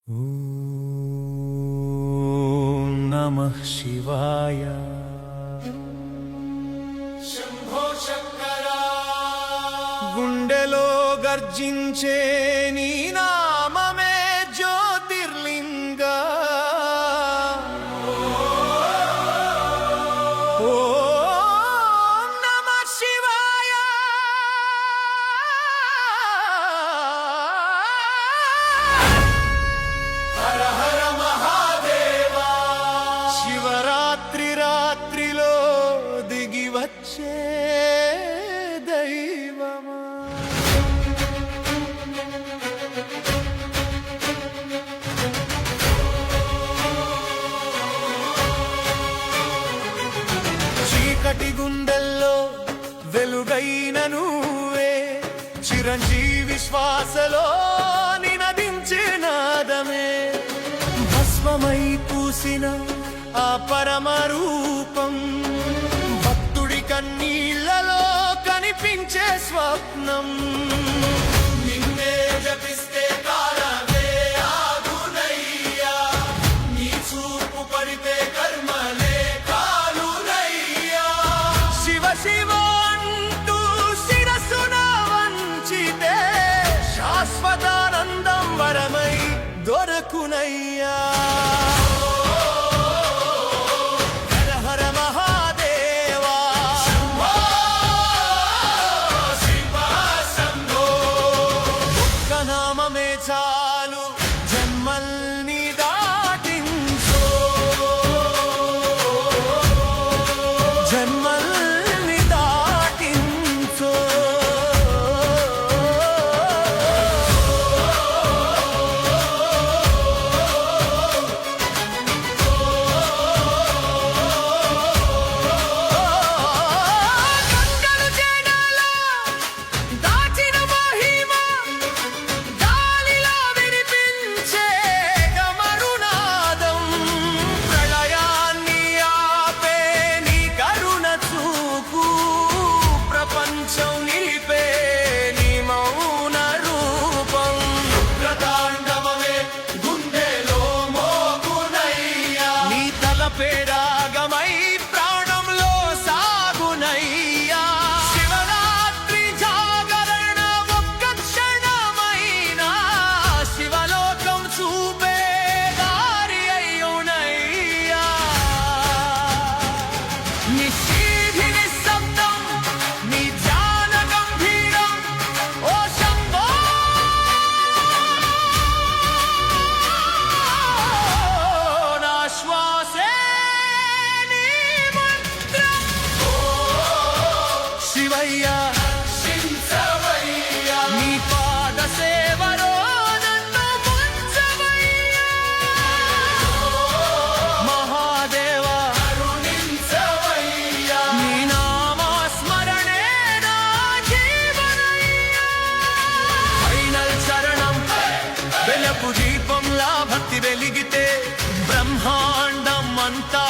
ఓం నమః శివాయ. శంభో శంకర. గుండెలో గర్జించే నీ నామమే జ్యోతిర్లింగ. ఓం నమః శివాయ. హర హర మహాదేవా. శివరాత్రి రాత్రిలో దిగి వచ్చే దైవమా. చీకటి గుండెల్లో వెలుగైన నువ్వే, చిరంజీవి శ్వాసలో నినదించే నాదమే. భస్మమై పూసిన ఆ పరమ రూపం, భక్తుడి కన్నీళ్లలో కనిపించే స్వప్నం. నిన్నే జపిస్తే కాలమే ఆగునయ్యా, నీ చూపు పడితే కర్మలే కాలునయ్యా. శివ శివ అంటూ శిరస్సున వంచితే శాశ్వతానందం వరమై దొరకునయ్యా. హర హర మహాదేవా. శంభో శివ శంభో. ఒక్క నామమే చాలు జన్మల్ని దాటించు, జన్మల్ని దాటించు. గంగలు జనాల దాచిన మహిమ, గాలిలో వినిపించే గమరునాదం. ప్రళయాన్ని ఆపే నీ కరుణ చూపు, ప్రపంచం నిలిపే నీ మౌన రూపం. ప్రతాండవమే గుండెలో మోగునయ్యా, నీ తలపే రాగమై ప్రాణంలో సాగునయ్యా. శివరాత్రి జాగరణ ఒక్క క్షణమైనా శివలోకం చూపే దారి అయ్యునయ్యా. నిశీధి నిశ్శబ్దం నీ ధ్యాన గంభీరం. ఓ శంభో నా శ్వాసే నీ మంత్రం. శివయ్యా రక్షించవయ్యా, నీ పాద సేవలో నన్ను ముంచవయ్యా. మహాదేవా కరుణించవయ్యా. నీ నామస్మరణే నా జీవనయ్యా. ఫైనల్ చరణం వెలుపు దీపంలా భక్తి వెలిగితే బ్రహ్మాండం అంతా